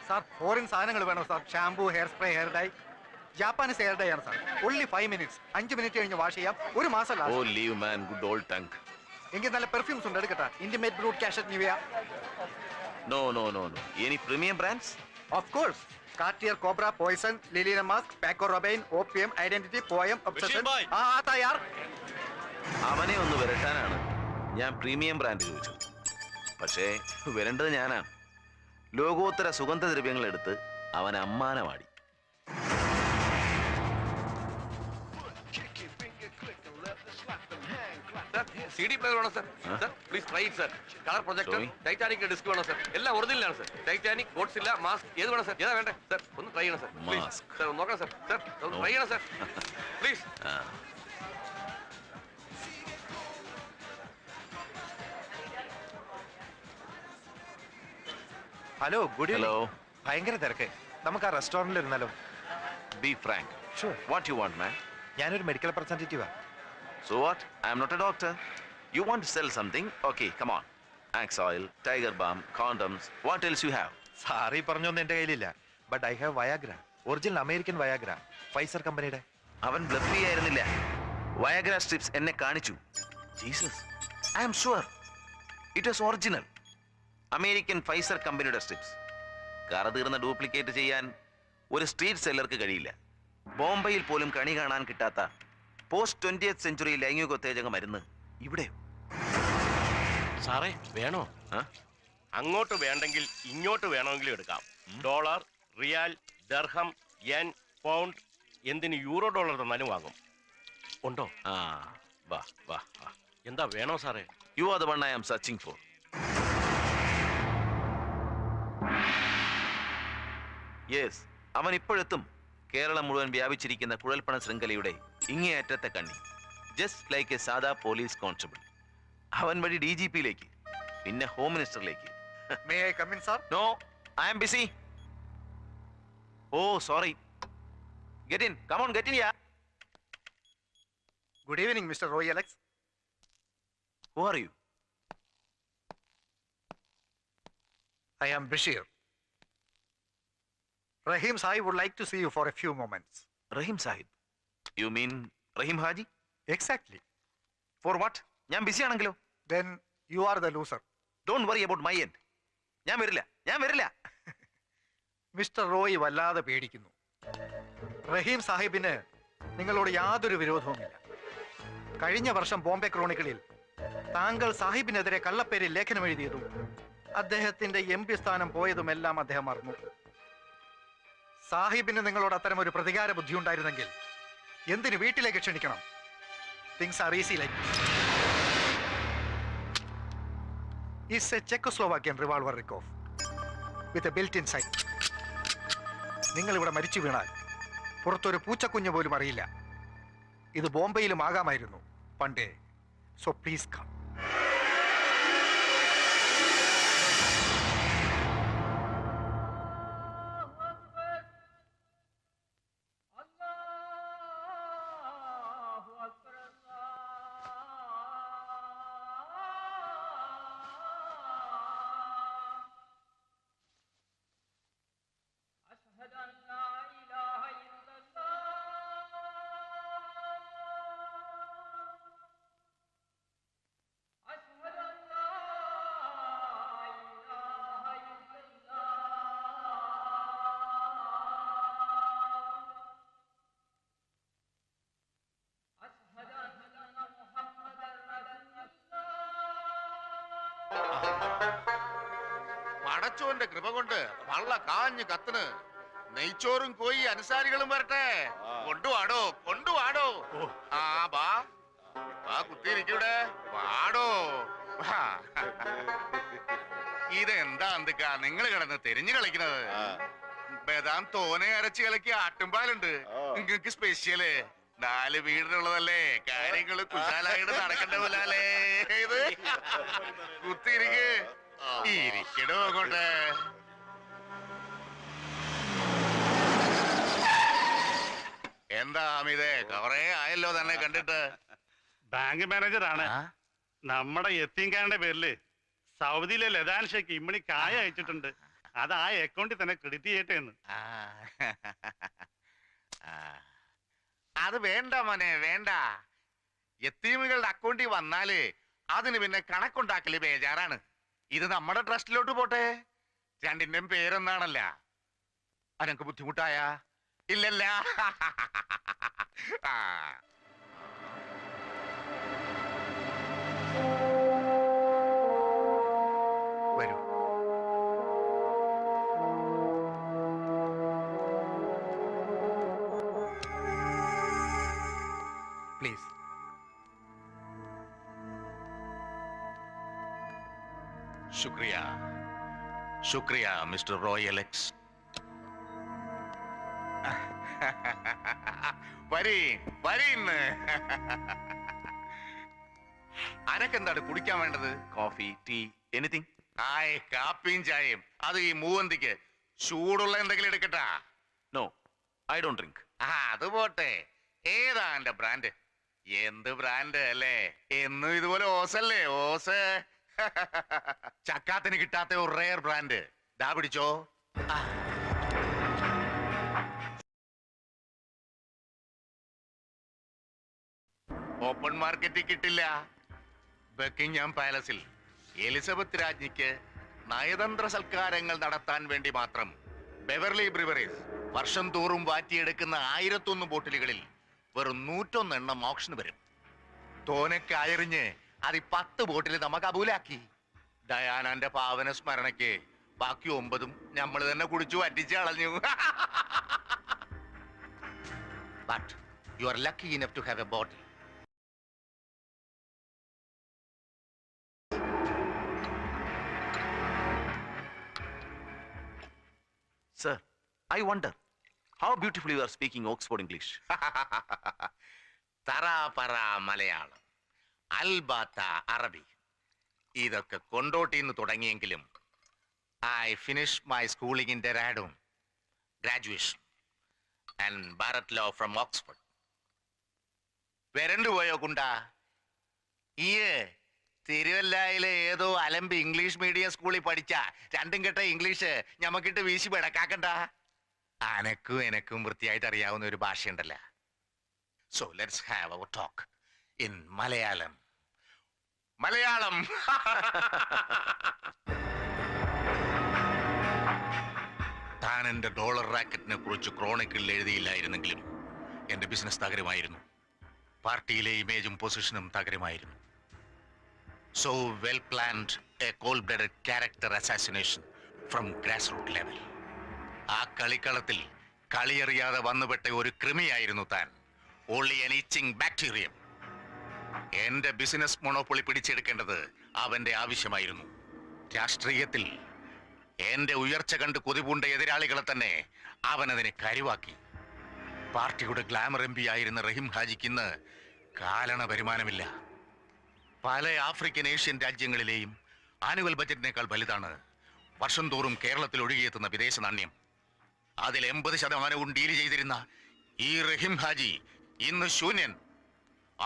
Sir foreign സാധനങ്ങൾ വേണോ sir? Shampoo, hair spray, hair dye. Japanese hair dye ആണ് sir. Only 5 minutes. 5 minute കഴിഞ്ഞ് wash ചെയ്യാം. ഒരു മാസം എങ്കിൽ നല്ല പെർഫ്യൂംസ് ഉണ്ട്, എടുക്കട്ടെ? Intimate brut, cachet, Nivea. No. Any premium brands? Of course. Cartier, Cobra, Poison, Liliana Mask, Paco Rabanne, Opium, Identity, Poem, Obsession. തയ്യാർ. അവനെ ഒന്ന് വരട്ടാനാണ് ഞാൻ പ്രീമിയം ബ്രാൻഡ് ചോദിച്ചത്. പക്ഷേ വരേണ്ടത് ഞാനാണ്. ലോകോത്തര സുഗന്ധദ്രവ്യങ്ങൾ എടുത്ത് അവൻ അമ്മാനമാടി. CD പ്ലെയർ വേണോ sir? Sir please try it sir. Colour projector, Titanic disc വേണോ സർ? എല്ലാം ഒറിജിനൽ ആണ് സർ. ടൈറ്റാനിക്, ഗോഡ്സില്ല, മാസ്ക് ഏത് വേണം സർ? ഏതാ വേണ്ടേ സർ? ഒന്ന് ട്രൈ ചെയ്യണം സർ. പ്ലീസ് സർ, ഒന്ന് നോക്കണം സർ. സർ ഒന്ന് ട്രൈ ചെയ്യണം sir please. Hello, good hello. Evening. ഭയങ്കര തിരക്ക്. നമുക്ക് ആ റെസ്റ്റോറന്റിൽ ഇരുന്നാലോ? Be frank. Sure. What you want, man? ഞാനൊരു medical റെപ്രസെന്റേറ്റീവാ. So what? I am not a doctor. You want to sell something? Okay, come on. Axe oil, tiger balm, condoms. What else you have? സാറി പറഞ്ഞൊന്നും എന്റെ കയ്യിലില്ല. But I have Viagra. Original American Viagra, Pfizer കമ്പനിയുടെ. അവൻ bluff ചെയ്യായിരുന്നില്ല. Viagra strips എന്നെ കാണിച്ചു. Jesus, I am sure it was original American Pfizer കമ്പനിയുടെ സ്ട്രിപ്സ്. കറതീർന്ന ഡ്യൂപ്ലിക്കേറ്റ് ചെയ്യാൻ ഒരു സ്ട്രീറ്റ് സെല്ലർക്ക് കഴിയില്ല. ബോംബെയിൽ പോലും കണി കാണാൻ കിട്ടാത്ത പോസ്റ്റ് 20th സെഞ്ചുറി ലൈംഗികോത്തേജക മരുന്ന് ഇവിടെ. സാറേ വേണോ? അങ്ങോട്ട് വേണ്ടെങ്കിൽ ഇങ്ങോട്ട് വേണമെങ്കിലും എടുക്കാം. Dollar, riyal, dirham, yen, pound, എന്തിന് യൂറോ ഡോളർ തന്നാലും വാങ്ങും. ഉണ്ടോ? വാ വാ. എന്താ വേണോ സാറേ? You are the one I am searching for. Yes, അവൻ ഇപ്പോഴെത്തും. കേരളം മുഴുവൻ വ്യാപിച്ചിരിക്കുന്ന കുഴൽപ്പണ ശൃംഖലയുടെ ഇങ്ങേയറ്റത്തെ കണ്ണി. ജസ്റ്റ് ലൈക്ക് എ സാധാ പോലീസ് കോൺസ്റ്റബിൾ. അവൻ വഴി DGP-യിലേക്ക്, പിന്നെ ഹോം മിനിസ്റ്ററിലേക്ക്. May I come in sir? No, I am busy. Oh sorry. Get in, come on, get in. Yeah. Good evening mister Roy Alex. Who are you? I am Bashir. Rahim Sahib would like to see you for a few moments. Rahim Sahib? You mean Rahim Haji? Exactly. For what? ഞാൻ busy ആണെങ്കിലോ? Then you are the loser. Don't worry about my end. ഞാൻ വരില്ല. Mister Roy വല്ലാതെ പേടിക്കുന്നു. റഹീം സാഹിബിന് നിങ്ങളോട് യാതൊരു വിരോധവുമില്ല. കഴിഞ്ഞ വർഷം ബോംബെ ക്രോണിക്കിളിൽ താങ്കൾ സാഹിബിനെതിരെ കള്ളപ്പേരിൽ ലേഖനം എഴുതിയതും അദ്ദേഹത്തിന്റെ MP സ്ഥാനം പോയതുമെല്ലാം അദ്ദേഹം മറന്നു. സാഹിബിന് നിങ്ങളോട് അത്തരം ഒരു പ്രതികാര ബുദ്ധി ഉണ്ടായിരുന്നെങ്കിൽ എന്തിന് വീട്ടിലേക്ക് ക്ഷണിക്കണം? Things are easy like. It's a Czechoslovakian revolver Rykov with a built-in sight. നിങ്ങൾ ഇവിടെ മരിച്ചു വീണാൽ പുറത്തൊരു പൂച്ചക്കുഞ്ഞ് പോലും അറിയില്ല. ഇത് ബോംബെയിലും ആകാമായിരുന്നു പണ്ടേ. So please come. പടച്ചോന്റെ കൃപ കൊണ്ട് വള്ള കാഞ്ഞ് കത്തിന് നെയ്ച്ചോറും കോയി അനുസാരികളും വരട്ടെ. കൊണ്ടുവാടോ. ആ ബാ കുത്തിയിരിക്കൂടെ, വാടോ. ഇതെന്താ എന്തൊക്ക നിങ്ങൾ കിടന്ന് തെരിഞ്ഞു കളിക്കുന്നത്? ബദാം തോനെ അരച്ച് കളിക്ക് ആട്ടുംപാലുണ്ട് നിങ്ങൾക്ക് സ്പെഷ്യല്. 4 വീടിനുള്ളതല്ലേ, കാര്യങ്ങള് കുശാലായിട്ട് നടക്കണ്ട പോലാലേ. ഇത് ഇരിക്കടോ അങ്ങോട്ടെ. എന്താ അമിതേ, കുറേ ആയല്ലോ തന്നെ കണ്ടിട്ട്. ബാങ്ക് മാനേജറാണ്. നമ്മുടെ യത്തീംഖാന്റെ പേരില് സൗദിയിലെ ലതാൻ ഷേക്ക് ഇമ്മണി കായ അയച്ചിട്ടുണ്ട്. അത് ആ അക്കൗണ്ടിൽ തന്നെ ക്രെഡിറ്റ് ചെയ്യട്ടെ എന്ന്. ആ. ആ. അത് വേണ്ട മോനെ, വേണ്ട. യത്തീമുകളുടെ അക്കൗണ്ടിൽ വന്നാല് അതിന് പിന്നെ കണക്കുണ്ടാക്കല് ബേജാറാണ്. ഇത് നമ്മുടെ ട്രസ്റ്റിലോട്ട് പോട്ടെ. രണ്ടിന്റെയും പേരൊന്നാണല്ല. അനക്ക് ബുദ്ധിമുട്ടായ ഇല്ലല്ല. ആ. വരൂ. പ്ലീസ്. ശുക്രിയ, ശുക്രിയ മിസ്റ്റർ റോയ് അലക്സ്. വരീന്ന്. അനക്കെന്താണ് കുടിക്കാൻ വേണ്ടത്? Coffee, tea, anything? ആയ്, കാപ്പിയും ചായയും. അത് ഈ മൂവന്തിക്ക് ചൂടുള്ള എന്തെങ്കിലും എടുക്കട്ടാ? No, I don't drink. ആ, അത് പോട്ടെ. ഏതാ എന്റെ ബ്രാൻഡ്? എന്ത് ബ്രാൻഡ് അല്ലേ? എന്നും ഇതുപോലെ ഓസല്ലേ? ഓസ്. ചക്കാത്തിന് കിട്ടാത്ത ഒരു റെയർ ബ്രാൻഡ്. ദാ പിടിച്ചോ. ഓപ്പൺ മാർക്കറ്റിൽ കിട്ടില്ല. ബക്കിംഗ്ഹാം പാലസിൽ എലിസബത്ത് രാജ്ഞിക്ക് നയതന്ത്ര സൽക്കാരങ്ങൾ നടത്താൻ വേണ്ടി മാത്രം ബെവർലി ബ്രിവറീസ് വർഷം തോറും വാറ്റിയെടുക്കുന്ന 1001 ബോട്ടിലുകളിൽ വെറും 101 എണ്ണം ഓപ്ഷന് വരും. തോനക്ക് അയറിഞ്ഞ് അത് 10 ബോട്ടിൽ നമുക്ക് കബൂലാക്കി. ഡയാനാന്റെ പാവന സ്മരണയ്ക്ക് ബാക്കി 9 നമ്മൾ തന്നെ കുടിച്ചു വറ്റിച്ച് കളഞ്ഞു. But you are lucky enough to have a bottle. Sir, I wonder how beautifully you are speaking Oxford English. തറാപറ മലയാളം, അൽബാത്ത അറബി, ഇതൊക്കെ കൊണ്ടോട്ടിന്ന് തുടങ്ങിയെങ്കിലും I finish my schooling in Dehradun, graduation and bar at law from Oxford. വരണ്ടുപോയോ കുണ്ടാ? ഈ തിരുവല്ലായിലെ ഏതോ അലമ്പ് ഇംഗ്ലീഷ് മീഡിയം സ്കൂളിൽ പഠിച്ച രണ്ടും കെട്ട ഇംഗ്ലീഷ് ഞമ്മക്കിട്ട് വീശി പിടക്കാക്കണ്ട. അനക്കും എനക്കും വൃത്തിയായിട്ട് അറിയാവുന്ന ഒരു ഭാഷയുണ്ടല്ല. So let's have our talk in Malayalam. Malayalam. താൻ എന്റെ ഡോളർ റാക്കറ്റിനെ കുറിച്ച് ക്രോണിക്കിളിൽ എഴുതിയില്ലായിരുന്നെങ്കിലും എന്റെ ബിസിനസ് തകരുമായിരുന്നു. പാർട്ടിയിലെ ഇമേജും പൊസിഷനും തകരുമായിരുന്നു. So well planned a cold-blooded character assassination from grassroots level. ആ കളിക്കളത്തിൽ കളിയറിയാതെ വന്നുപെട്ട ഒരു കൃമിയായിരുന്നു താൻ. Only an itching bacterium. എന്റെ ബിസിനസ് മൊണോപ്പൊളി പിടിച്ചെടുക്കേണ്ടത് അവന്റെ ആവശ്യമായിരുന്നു. രാഷ്ട്രീയത്തിൽ എന്റെ ഉയർച്ച കണ്ട് കൊതിപൂണ്ട എതിരാളികളെ തന്നെ അവൻ അതിനെ കരുവാക്കി. പാർട്ടിയുടെ ഗ്ലാമർ MP ആയിരുന്ന റഹീം ഹാജിക്ക് ഇന്ന് കാലണ വരുമാനമില്ല. പല ആഫ്രിക്കൻ ഏഷ്യൻ രാജ്യങ്ങളിലെയും ആനുവൽ ബജറ്റിനേക്കാൾ വലുതാണ് വർഷം തോറും കേരളത്തിൽ ഒഴുകിയെത്തുന്ന വിദേശ നാണ്യം. അതിൽ 80% ഡീൽ ചെയ്തിരുന്ന ഈ റഹീം ഹാജി ഇന്ന് ശൂന്യൻ.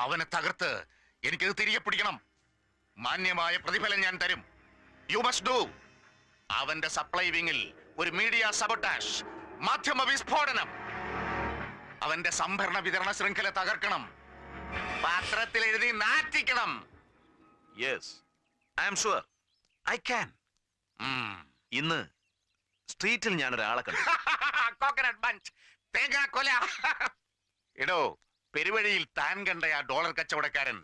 അവനെ തകർത്ത് എനിക്കത് തിരികെ പിടിക്കണം. മാന്യമായ പ്രതിഫലം ഞാൻ തരും. You must do. അവന്റെ സപ്ലൈ വിങ്ങിൽ ഒരു മീഡിയ സബോട്ടാഷ്, മാധ്യമ വിസ്ഫോടനം. അവന്റെ സംഭരണ വിതരണ ശൃംഖല തകർക്കണം. പത്രത്തിൽ എഴുതി നാറ്റിക്കണം. Yes, I am sure. I can. ഇന്ന് സ്ട്രീറ്റിൽ ഞാൻ ഒരാളെ കണ്ടു. കോക്കനട്ട് ബഞ്ച്, തേങ്ങാക്കൊല. എടോ, പെരുവഴിയിൽ താൻ കണ്ട ആ ഡോളർ കച്ചവടക്കാരൻ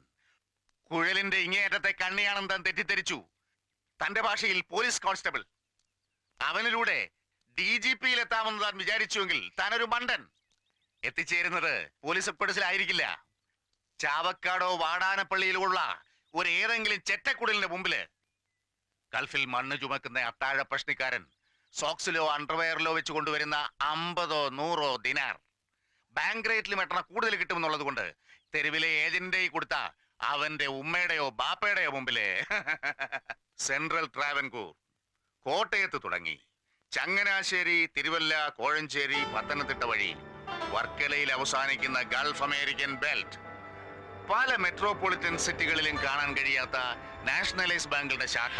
കുഴലിന്റെ ഇങ്ങേയറ്റത്തെ കണ്ണിയാണെന്ന് താൻ തെറ്റിദ്ധരിച്ചു. തന്റെ ഭാഷയിൽ പോലീസ് കോൺസ്റ്റബിൾ. അവനിലൂടെ DGP-യിൽ എത്താമെന്ന് താൻ വിചാരിച്ചുവെങ്കിൽ താനൊരു മണ്ടൻ. എത്തിച്ചേരുന്നത് പോലീസ് ഹെഡ്ക്വാർട്ടേഴ്സിലായിരിക്കില്ല. ചാവക്കാടോ വാടാനപ്പള്ളിയിലുള്ള ഒരു ഏതെങ്കിലും ചെറ്റക്കുടലിന്റെ മുമ്പില്. ഗൾഫിൽ മണ്ണ് ചുമക്കുന്ന അത്താഴ പ്രശ്നക്കാരൻ സോക്സിലോ അണ്ടർവെയറിലോ വെച്ച് കൊണ്ടുവരുന്ന 50 100 ദിനാർ ബാങ്ക് റേറ്റിൽ മെട്ടണ കൂടുതൽ കിട്ടുമെന്നുള്ളത് കൊണ്ട് തെരുവിലെ ഏജന്റിന്റെ കൊടുത്ത അവന്റെ ഉമ്മയുടെയോ ബാപ്പയുടെയോ മുമ്പില്. സെൻട്രൽ ട്രാവൻകൂർ, കോട്ടയത്ത് തുടങ്ങി ചങ്ങനാശ്ശേരി, തിരുവല്ല, കോഴഞ്ചേരി, പത്തനംതിട്ട വഴി വർക്കലയിൽ അവസാനിക്കുന്ന ഗൾഫ് അമേരിക്കൻ ബെൽറ്റ്. പല മെട്രോപൊളിറ്റൻ സിറ്റികളിലും കാണാൻ കഴിയാത്ത നാഷണലൈസ് ബാങ്കുകളുടെ ശാഖ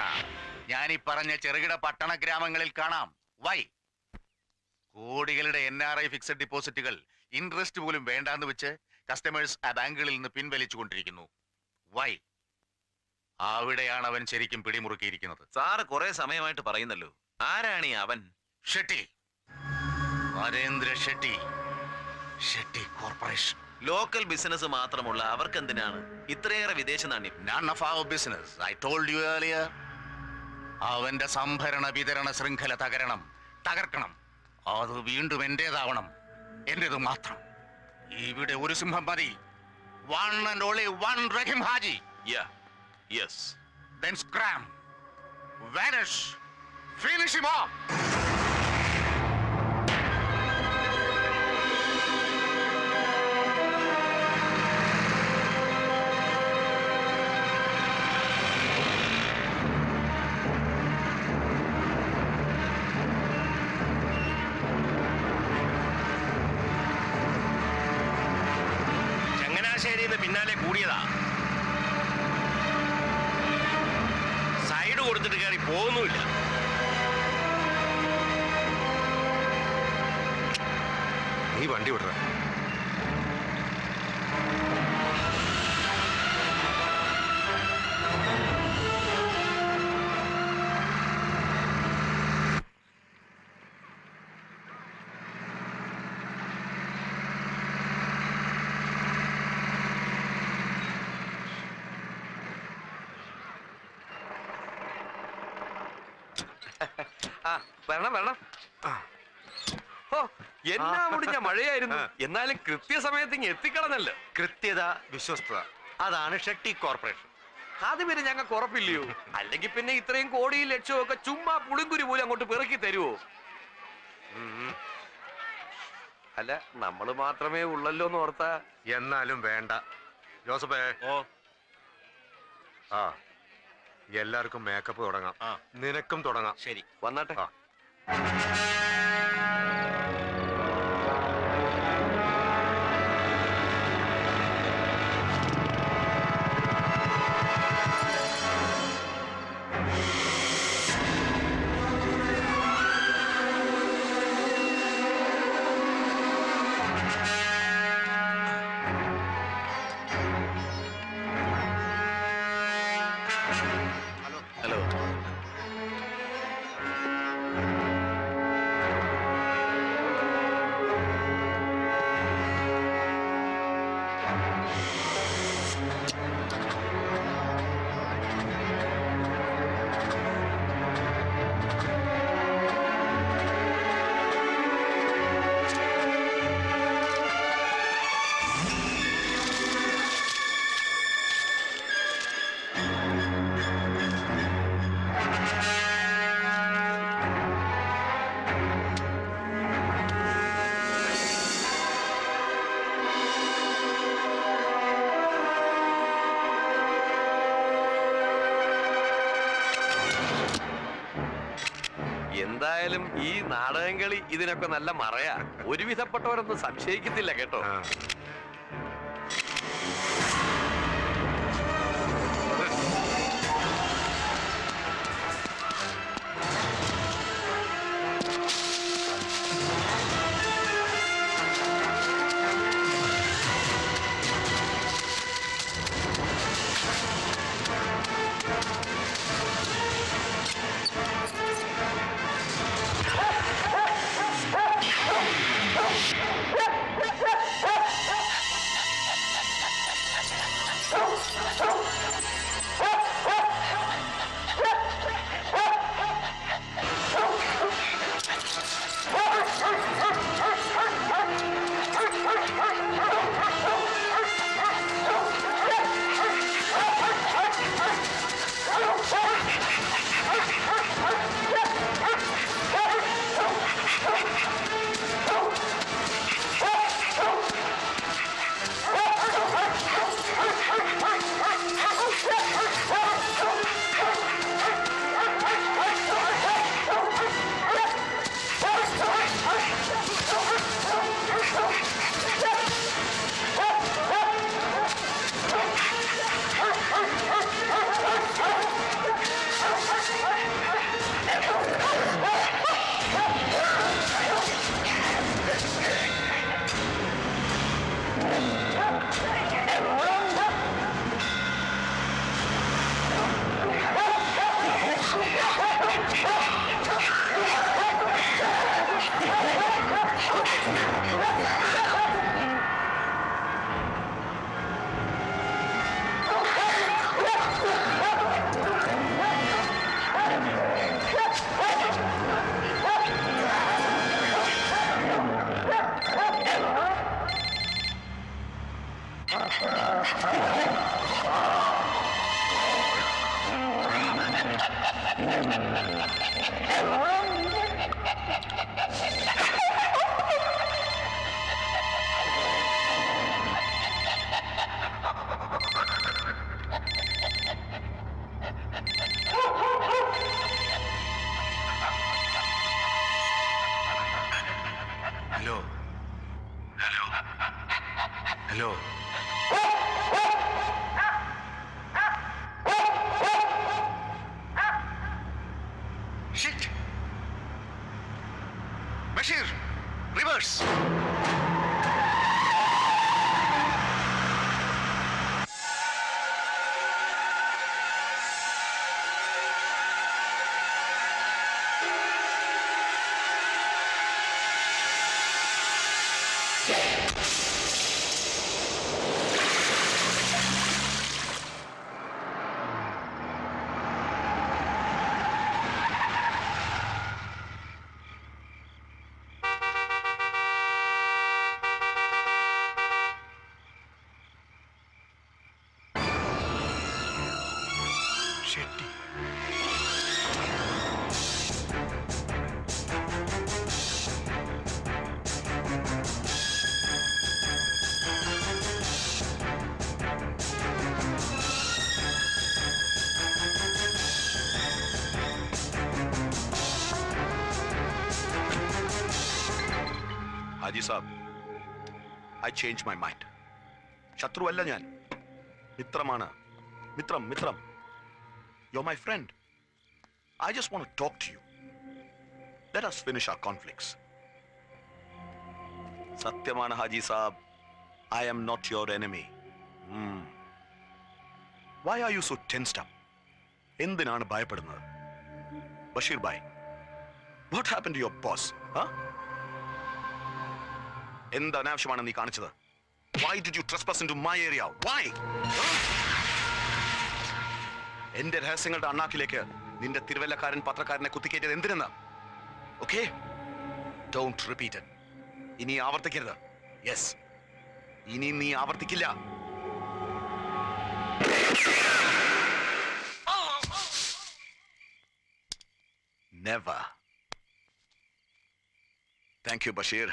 ഞാനീ പറഞ്ഞ ചെറുകിട പട്ടണ ഗ്രാമങ്ങളിൽ കാണാം. വൈ? കോടികളുടെ NRI ഫിക്സഡ് ഡിപ്പോസിറ്റുകൾ ഇൻട്രസ്റ്റ് പോലും വേണ്ടാന്ന് വെച്ച് കസ്റ്റമേഴ്സ് ആ ബാങ്കുകളിൽ നിന്ന് പിൻവലിച്ചുകൊണ്ടിരിക്കുന്നു. വൈ? അവിടെയാണ് അവൻ ശരിക്കും പിടിമുറുക്കിയിരിക്കുന്നത്. സാറ് കുറെ സമയമായിട്ട് പറയുന്നല്ലോ, ആരാണ് ഈ അവൻ? Shetty, Narendra Shetty, Shetty corporation. Local business മാത്രമുള്ള അവർക്കെന്തിനാണ് ഇത്രയേറെ വിദേശ നാണ്യം? None of our business. I told you earlier. അവന്റെ സംഭരണ വിതരണ ശൃംഖല തകർക്കണം. അത് വീണ്ടും എന്റേതാവണം, എന്റേത് മാത്രം. ഇവിടെ ഒരു സിംഹം മതി. One and only one Rahim Haji. Yes. Then scram, vanish, finish him off. ചങ്ങനാശ്ശേരിയിൽ നിന്ന് പിന്നാലെ കൂടിയതാ. സൈഡ് കൊടുത്തിട്ട് കയറി പോകുന്നുമില്ല. നീ വണ്ടി വിടറ. വരണം. ഓ, എന്നാ മുടിഞ്ഞ മഴയായിരുന്നു. എന്നാലും കൃത്യസമയത്ത് ഇങ്ങ് എത്തിക്കളഞ്ഞല്ലോ. കൃത്യത, വിശ്വസ്തത, അതാണ് ഷെട്ടി കോർപ്പറേഷൻ. അത് പിന്നെ ഞങ്ങൾക്ക് ഉറപ്പില്ലയോ? അല്ലെങ്കിൽ പിന്നെ ഇത്രയും കോടിയും ലക്ഷവും ഒക്കെ ചുമ്മാ പുളിങ്കുരി പോലും അങ്ങോട്ട് പിറക്കി തരുവോ? അല്ല, നമ്മള് മാത്രമേ ഉള്ളല്ലോ എന്ന് ഓർത്താ. എന്നാലും വേണ്ട ജോസഫേ. ആ, എല്ലാവർക്കും മേക്കപ്പ് തുടങ്ങാം. നിനക്കും തുടങ്ങാം. ശരി, വന്നാട്ടെ. ഹലോ. എന്തായാലും ഈ നാടകം കളി ഇതിനൊക്കെ നല്ല മറയാ. ഒരുവിധപ്പെട്ടവരൊന്നും സംശയിക്കത്തില്ല കേട്ടോ. Hello hello hello Shit! Bashir, reverse! Shetty. Haji Saab, I change my mind. ശത്രുവല്ല ഞാൻ, മിത്രമാണ്. മിത്രം മിത്രം. You're my friend. I just want to talk to you. Let us finish our conflicts. Satyamana Haji Saab, I am not your enemy. Why are you so tensed up? എന്തിനാണ് ഭയപ്പെടുന്നത്? Basheer bhai, what happened to your boss? എന്ത് അനാവശ്യമാണ് നീ കാണിച്ചത്? Why did you trespass into my area? Why? എന്റെ രഹസ്യങ്ങളുടെ അണ്ണാക്കിലേക്ക് നിന്റെ തിരുവല്ലക്കാരൻ പത്രക്കാരനെ കുത്തിക്കേറ്റത് എന്തിനെന്ന്? Okay, don't repeat it. ഇനി ആവർത്തിക്കരുത്. യെസ്, ഇനി നീ ആവർത്തിക്കില്ല. Never. Thank you Basheer.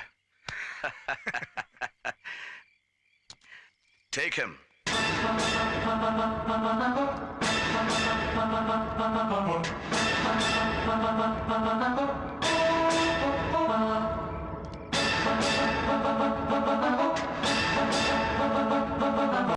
Take him.